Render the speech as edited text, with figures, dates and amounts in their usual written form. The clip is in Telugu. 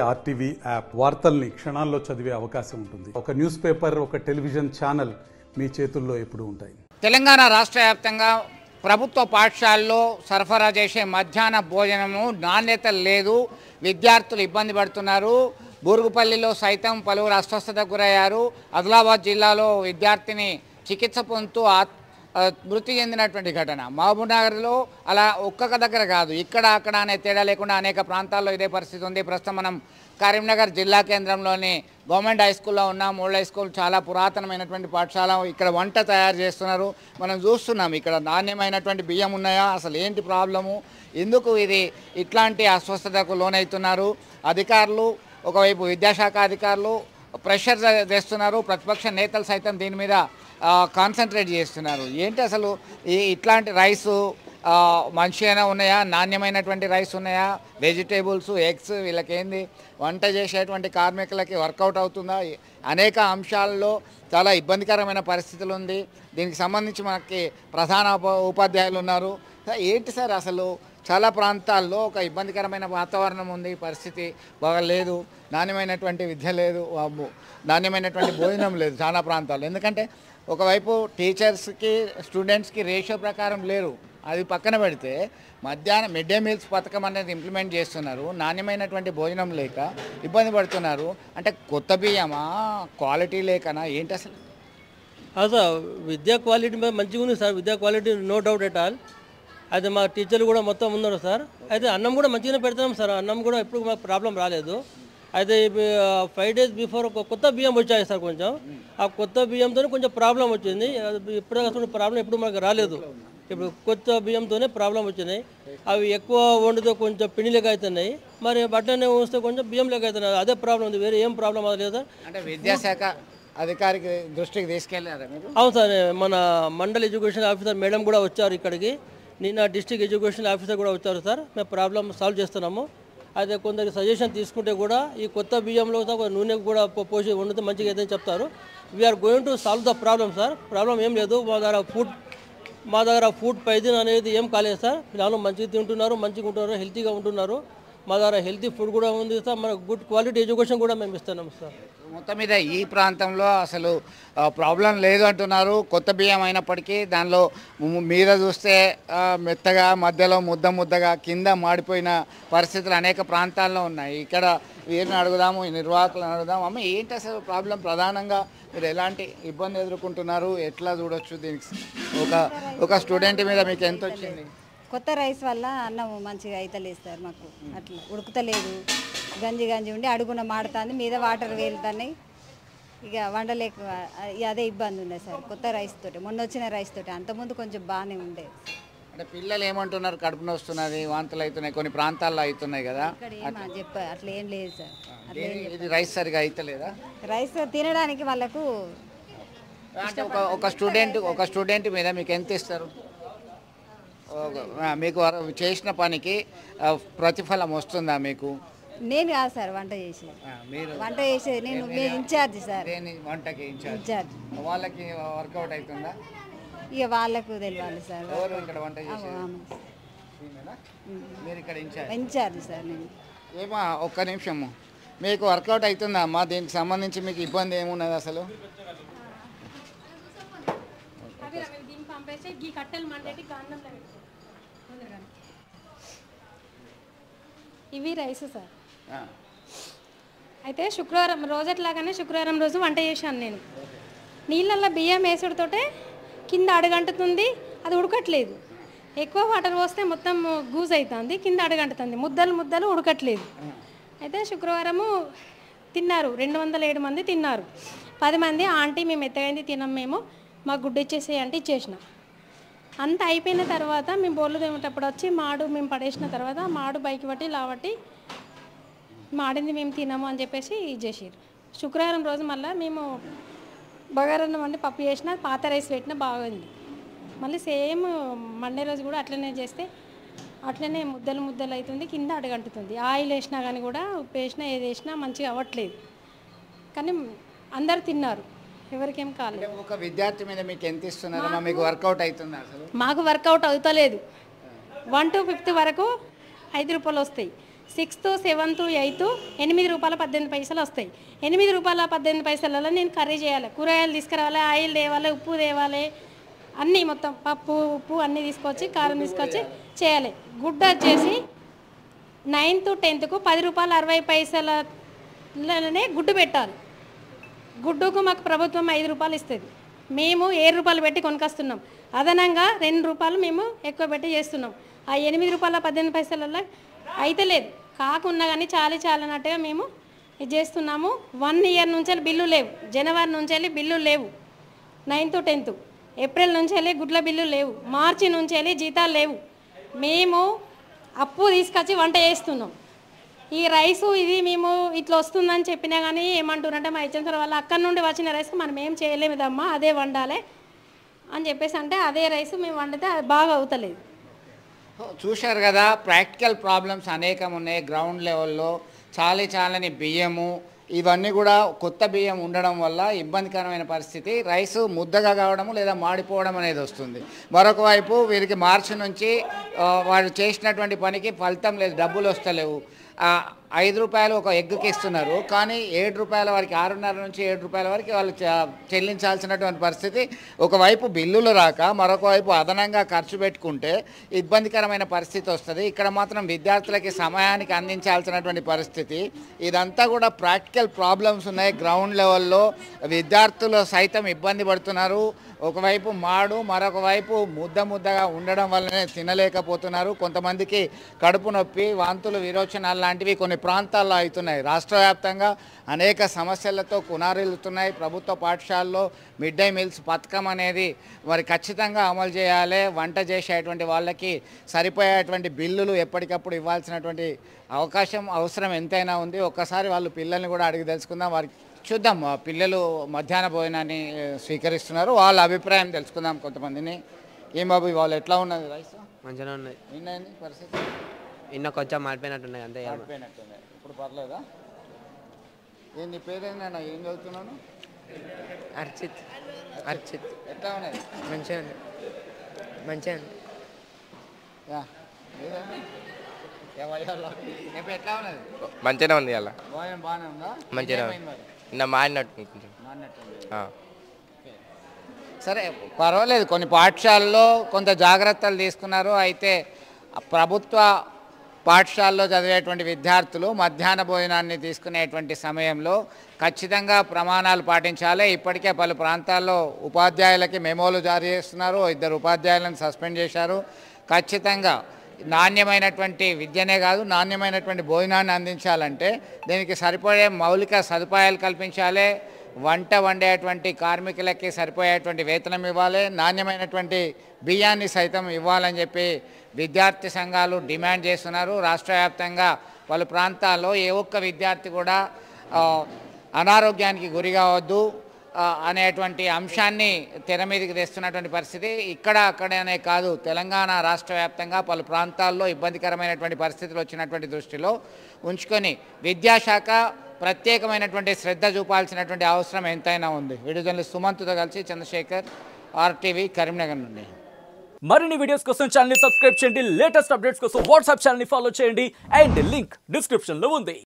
ఆర్టీవీ యాప్ వార్తల్ని క్షణాల్లో చదివే అవకాశం ఉంటుంది. ఒక న్యూస్ పేపర్, ఒక టెలివిజన్ ఛానల్ మీ చేతుల్లో ఎప్పుడూ ఉంటాయి. తెలంగాణ రాష్ట్ర వ్యాప్తంగా ప్రభుత్వ పాఠశాలలో సరఫరా చేసే మధ్యాహ్న భోజనము నాణ్యత లేదు. విద్యార్థులు ఇబ్బంది పడుతున్నారు. బూరుగుపల్లిలో సైతం పలువురు అస్వస్థతకు గురయ్యారు. ఆదిలాబాద్ జిల్లాలో విద్యార్థిని చికిత్స పొందుతూ మృతి చెందినటువంటి ఘటన. మహబూబ్నగర్లో అలా ఒక్కొక్క దగ్గర కాదు, ఇక్కడ అక్కడ అనే తేడా లేకుండా అనేక ప్రాంతాల్లో ఇదే పరిస్థితి ఉంది. ప్రస్తుతం మనం కరీంనగర్ జిల్లా కేంద్రంలోని గవర్నమెంట్ హై స్కూల్లో ఉన్నాం. ఓల్డ్ హై స్కూల్ చాలా పురాతనమైనటువంటి పాఠశాల. ఇక్కడ వంట తయారు చేస్తున్నారు. మనం చూస్తున్నాం ఇక్కడ నాణ్యమైనటువంటి బియ్యం ఉన్నాయా, అసలు ఏంటి ప్రాబ్లము, ఎందుకు ఇది ఇట్లాంటి అస్వస్థతకు లోనవుతున్నారు. అధికారులు ఒకవైపు విద్యాశాఖ అధికారులు ప్రెషర్ చేస్తున్నారు, ప్రతిపక్ష నేతలు సైతం దీని మీద కాన్సన్ట్రేట్ చేస్తున్నారు. ఏంటి అసలు ఇట్లాంటి రైసు మంచిగానే ఉన్నాయా, నాణ్యమైనటువంటి రైస్ ఉన్నాయా, వెజిటేబుల్స్, ఎగ్స్, వీళ్ళకేంది వంట చేసేటువంటి కార్మికులకి వర్కౌట్ అవుతుందా, అనేక అంశాల్లో చాలా ఇబ్బందికరమైన పరిస్థితులు ఉంది. దీనికి సంబంధించి మనకి ప్రధాన ఉపాధ్యాయులు ఉన్నారు. ఏంటి సార్ అసలు చాలా ప్రాంతాల్లో ఒక ఇబ్బందికరమైన వాతావరణం ఉంది, పరిస్థితి బాగలేదు, నాణ్యమైనటువంటి విద్య లేదు, నాణ్యమైనటువంటి భోజనం లేదు చాలా ప్రాంతాల్లో. ఎందుకంటే ఒకవైపు టీచర్స్కి స్టూడెంట్స్కి రేషియో ప్రకారం లేరు, అది పక్కన పెడితే మధ్యాహ్నం మిడ్ డే మీల్స్ పథకం అనేది ఇంప్లిమెంట్ చేస్తున్నారు. నాణ్యమైనటువంటి భోజనం లేక ఇబ్బంది పడుతున్నారు. అంటే కొత్త బియ్యమా, క్వాలిటీ లేకనా, ఏంటి అసలు? సార్ విద్యా క్వాలిటీ మంచిగా ఉంది సార్, విద్యా quality no doubt at all. అయితే మా టీచర్లు కూడా మొత్తం ఉన్నారు సార్. అయితే అన్నం కూడా మంచిగానే పెడతాం సార్, అన్నం కూడా ఎప్పుడు మాకు ప్రాబ్లం రాలేదు. అయితే 5 days బిఫోర్ ఒక కొత్త బియ్యం వచ్చాయి సార్. కొంచెం ఆ కొత్త బియ్యంతో కొంచెం ప్రాబ్లం వచ్చింది. ఇప్పుడు అసలు ప్రాబ్లం ఎప్పుడు మాకు రాలేదు. ఇప్పుడు కొత్త బియ్యంతోనే ప్రాబ్లం వచ్చినాయి. అవి ఎక్కువ వండితే కొంచెం పిండి లెక్క అవుతున్నాయి, మరి బట్టనే వస్తే కొంచెం బియ్యం లెక్క అవుతున్నాయి. అదే ప్రాబ్లం ఉంది, వేరే ఏం ప్రాబ్లం అది లేదు. అంటే విద్యాశాఖ అధికారికి దృష్టికి తీసుకెళ్ళారా మీరు? అవును సార్, మన మండల్ ఎడ్యుకేషన్ ఆఫీసర్ మేడం కూడా వచ్చారు ఇక్కడికి. నిన్న డిస్ట్రిక్ట్ ఎడ్యుకేషన్ ఆఫీసర్ కూడా వచ్చారు సార్. మేము ప్రాబ్లం సాల్వ్ చేస్తున్నాము. అయితే కొందరికి సజెషన్ తీసుకుంటే కూడా ఈ కొత్త బియ్యంలో నూనె కూడా పోసి వండితే మంచిగా ఏదైనా చెప్తారు. We're going to solve the problem sir. Problem ఏం లేదు. మా దగ్గర ఫుడ్ పాయిజన్ అనేది ఏం కాలేదు సార్. పిల్లలు మంచిగా తింటున్నారు, మంచిగా ఉంటున్నారు, హెల్తీగా ఉంటున్నారు. మా దగ్గర హెల్తీ ఫుడ్ కూడా ఉంది సార్. మనకు గుడ్ క్వాలిటీ ఎడ్యుకేషన్ కూడా మేము ఇస్తున్నాం సార్. మొత్తం మీద ఈ ప్రాంతంలో అసలు ప్రాబ్లం లేదు అంటున్నారు. కొత్త బియ్యం అయినప్పటికీ దానిలో మీద చూస్తే మెత్తగా, మధ్యలో ముద్దగా, కింద మాడిపోయిన పరిస్థితులు అనేక ప్రాంతాల్లో ఉన్నాయి. ఇక్కడ వీరిని అడుగుదాము, నిర్వాహకులను అడుగుదాము. అమ్మ ఏంటి అసలు ప్రాబ్లం, ప్రధానంగా మీరు ఎలాంటి ఇబ్బంది ఎదుర్కొంటున్నారు, ఎట్లా చూడొచ్చు దీనికి? ఒక స్టూడెంట్ మీద మీకు ఎంత వచ్చింది? కొత్త రైస్ వల్ల అన్నం మంచిగా అవుతలేదు సార్. మాకు అట్లా ఉడుకుతలేదు, గంజి ఉండి అడుగున మాడుతుంది, మీద వాటర్ వేలుతున్నాయి. ఇక వండలేక అదే ఇబ్బంది ఉంది సార్ కొత్త రైస్ తోటి. మొన్న వచ్చిన రైస్ తోటి అంతకుముందు కొంచెం బాగానే ఉండే. అంటే పిల్లలు ఏమంటున్నారు, కడుపు నొస్తున్నది, వాంతులు అవుతున్నాయి, కొన్ని ప్రాంతాల్లో అవుతున్నాయి కదా, అట్లా ఏం లేదు సార్. ఇది రైస్ సరిగా అవుతలేదా? రైస్ తినడానికి వాళ్ళకు అంటే ఒక స్టూడెంట్ మీద మీకు ఎంత ఇస్తారు? మీకు చేసిన పనికి ప్రతిఫలం వస్తుందా మీకు? నేను కాదు సార్ వంట చేసేది, నేను ఇన్ఛార్జ్ సార్. వంటకి ఇన్ఛార్జ్ వాళ్ళకి వర్కౌట్ అవుతుందా? ఇక వాళ్ళకు తెలియాలి సార్. ఎవరు ఇక్కడ వంట చేసేది? మీరు ఇక్కడ ఇన్ఛార్జ్ సార్. నేను ఏమో ఒక్క నిమిషము, మీకు వర్కౌట్ అవుతుందా అమ్మా? దీనికి సంబంధించి మీకు ఇబ్బంది ఏమున్నది అసలు? ఇవి రైస్ సార్. అయితే శుక్రవారం రోజట్లాగానే శుక్రవారం రోజు వంట చేశాను నేను. నీళ్ళల్లో బియ్యం వేసుడుతోటే కింద అడుగంటుతుంది, అది ఉడకట్లేదు. ఎక్కువ వాటర్ పోస్తే మొత్తం గూజ్ అవుతుంది, కింద అడుగంటుతుంది, ముద్దలు ఉడకట్లేదు. అయితే శుక్రవారము తిన్నారు, 207 మంది తిన్నారు. 10 మంది ఆంటీ మేము ఎత్తగైంది తినం, మేము మాకు గుడ్డు ఇచ్చేసేయి అంటే ఇచ్చేసిన. అంత అయిపోయిన తర్వాత మేము బోర్లు తేమేటప్పుడు వచ్చి మాడు మేము పడేసిన తర్వాత మాడు బైకి పట్టి లావట్టి మాడింది మేము తినము అని చెప్పేసి ఇది చేసారు. శుక్రవారం రోజు మళ్ళీ మేము బగారన్నం వండి పప్పు చేసిన, పాత రైస్ పెట్టిన బాగుంది. మళ్ళీ సేమ్ మండే రోజు కూడా అట్లనే చేస్తే అట్లనే ముద్దలు అవుతుంది, కింద అడగంటుతుంది. ఆయిల్ వేసినా కానీ కూడా, ఉప్పు వేసినా ఏది వేసినా మంచిగా అవ్వట్లేదు. కానీ అందరు తిన్నారు, ఎవరికేం కాలేదు. ఒక విద్యార్థి మీద మీకు ఎంత ఇస్తున్నారమ్మా? మీకు వర్కౌట్ అవుతుందా అసలు? మాకు వర్కౌట్ అవుతలేదు. 1 to 5th వరకు 5 రూపాయలు వస్తాయి. 6th, 7th, 8th 8 రూపాయల 18 పైసలు వస్తాయి. 8 రూపాయల 18 పైసలలో నేను కర్రీ చేయాలి, కూరగాయలు తీసుకురావాలి, ఆయిల్ తేవాలి, ఉప్పు తేవాలి, అన్నీ మొత్తం పప్పు ఉప్పు అన్నీ తీసుకొచ్చి కారం తీసుకొచ్చి చేయాలి. గుడ్డ వచ్చేసి 9th, 10th 10 రూపాయల 60 పైసలనే గుడ్డు పెట్టాలి. గుడ్డుకు మాకు ప్రభుత్వం 5 రూపాయలు ఇస్తుంది. మేము 7 రూపాయలు పెట్టి కొనుకొస్తున్నాం. అదనంగా 2 రూపాయలు మేము ఎక్కువ పెట్టి చేస్తున్నాం. ఆ 8 రూపాయల 18 పైసలలో అయితే లేదు, కాకున్నా కానీ చాలన్నట్టుగా మేము ఇది చేస్తున్నాము. 1 year నుంచి బిల్లు లేవు, జనవరి నుంచి బిల్లు లేవు, 9th, 10th, ఏప్రిల్ నుంచి గుడ్ల బిల్లు లేవు, మార్చి నుంచి జీతాలు లేవు. మేము అప్పు తీసుకొచ్చి వంట చేస్తున్నాం. ఈ రైసు ఇది మేము ఇట్లా వస్తుందని చెప్పినా కానీ ఏమంటున్నారంటే మా ఇచ్చిన వాళ్ళ అక్కడి నుండి వచ్చిన రైస్కి మనం ఏం చేయలేదమ్మా, అదే వండాలి అని చెప్పేసి అంటే అదే రైస్ మేము వండితే అది బాగా అవుతలేదు. చూశారు కదా, ప్రాక్టికల్ ప్రాబ్లమ్స్ అనేకం ఉన్నాయి. గ్రౌండ్ లెవెల్లో చాలని బియ్యము ఇవన్నీ కూడా కొత్త బియ్యం ఉండడం వల్ల ఇబ్బందికరమైన పరిస్థితి. రైసు ముద్దగా కావడము లేదా మాడిపోవడం అనేది వస్తుంది. మరొక వైపు వీరికి మార్చి నుంచి వాళ్ళు చేసినటువంటి పనికి ఫలితం లేదు, డబ్బులు వస్తలేవు. 5 రూపాయలు ఒక ఎగ్గుకి ఇస్తున్నారు, కానీ 7 రూపాయల వరకు, 6.5 నుంచి 7 రూపాయల వరకు వాళ్ళు చెల్లించాల్సినటువంటి పరిస్థితి. ఒకవైపు బిల్లులు రాక మరొక వైపు అదనంగా ఖర్చు పెట్టుకుంటే ఇబ్బందికరమైన పరిస్థితి వస్తుంది. ఇక్కడ మాత్రం విద్యార్థులకి సమయానికి అందించాల్సినటువంటి పరిస్థితి. ఇదంతా కూడా ప్రాక్టికల్ ప్రాబ్లమ్స్ ఉన్నాయి. గ్రౌండ్ లెవెల్లో విద్యార్థులు సైతం ఇబ్బంది పడుతున్నారు. ఒకవైపు మాడు, మరొక వైపు ముద్దగా ఉండడం వల్లనే తినలేకపోతున్నారు. కొంతమందికి కడుపు నొప్పి, వాంతులు, విరోచనాలు లాంటివి కొన్ని ప్రాంతాల్లో అవుతున్నాయి. రాష్ట్ర వ్యాప్తంగా అనేక సమస్యలతో కునారిల్లుతున్నాయి. ప్రభుత్వ పాఠశాలలో మిడ్ డే మీల్స్ పథకం అనేది మరి ఖచ్చితంగా అమలు చేయాలి. వంట చేసేటువంటి వాళ్ళకి సరిపోయేటువంటి బిల్లులు ఎప్పటికప్పుడు ఇవ్వాల్సినటువంటి అవసరం ఎంతైనా ఉంది. ఒక్కసారి వాళ్ళు పిల్లల్ని కూడా అడిగి తెలుసుకుందాం. వారికి చూద్దాం, పిల్లలు మధ్యాహ్న భోజనాన్ని స్వీకరిస్తున్నారు, వాళ్ళ అభిప్రాయం తెలుసుకుందాం. కొంతమందిని ఏం బాబు వాళ్ళు ఎట్లా ఉన్నది రైస్? మంచిగా ఉన్నాయి. నిన్న పరిస్థితి నిన్న కొంచెం మాడిపోయినట్టున్నాయి అంతే. మాడిపోయినట్టున్నాయి, ఇప్పుడు పర్లేదా? నీ పేరేనా? ఏం చదువుతున్నాను? అర్చిత్. ఎట్లా ఉన్నది? మంచిగా ఉంది. ఎట్లా ఉన్నది? మంచిగా ఉంది. అలా బాగానే ఉందా? మంచిగా నిన్న మాడినట్టు కొంచెం. సరే పర్వాలేదు, కొన్ని పాఠశాలలో కొంత జాగ్రత్తలు తీసుకున్నారు. అయితే ప్రభుత్వ పాఠశాలలో చదివేటువంటి విద్యార్థులు మధ్యాహ్న భోజనాన్ని తీసుకునేటువంటి సమయంలో ఖచ్చితంగా ప్రమాణాలు పాటించాలి. ఇప్పటికే పలు ప్రాంతాల్లో ఉపాధ్యాయులకి మెమోలు జారీ చేస్తున్నారు. 2 ఉపాధ్యాయులను సస్పెండ్ చేశారు. ఖచ్చితంగా నాణ్యమైనటువంటి విద్యనే కాదు, నాణ్యమైనటువంటి భోజనాన్ని అందించాలంటే దీనికి సరిపోయే మౌలిక సదుపాయాలు కల్పించాలి. వంట వండేటువంటి కార్మికులకి సరిపోయేటువంటి వేతనం ఇవ్వాలి, నాణ్యమైనటువంటి బియ్యాన్ని సైతం ఇవ్వాలని చెప్పి విద్యార్థి సంఘాలు డిమాండ్ చేస్తున్నారు. రాష్ట్ర వ్యాప్తంగా పలు ప్రాంతాల్లో ఏ ఒక్క విద్యార్థి కూడా అనారోగ్యానికి గురి కావద్దు అనేటువంటి అంశాన్ని తెర మీదకి తెస్తున్నటువంటి పరిస్థితి. అక్కడనే కాదు, తెలంగాణ రాష్ట్ర వ్యాప్తంగా పలు ప్రాంతాల్లో ఇబ్బందికరమైనటువంటి పరిస్థితులు వచ్చినటువంటి దృష్టిలో ఉంచుకొని విద్యాశాఖ ప్రత్యేకమైనటువంటి శ్రద్ధ చూపాల్సినటువంటి అవసరం ఎంతైనా ఉంది. వీడియో జర్నలిస్ట్ సుమంత్తో కలిసి చంద్రశేఖర్, RTV, కరీంనగర్ నుండి. మరిన్ని వీడియోస్ కోసం ఛానల్ ని సబ్స్క్రైబ్ చేయండి, లేటెస్ట్ అప్డేట్స్ కోసం వాట్సాప్ ఛానల్ ని ఫాలో చేయండి, అండ్ లింక్ డిస్క్రిప్షన్ లో ఉంది.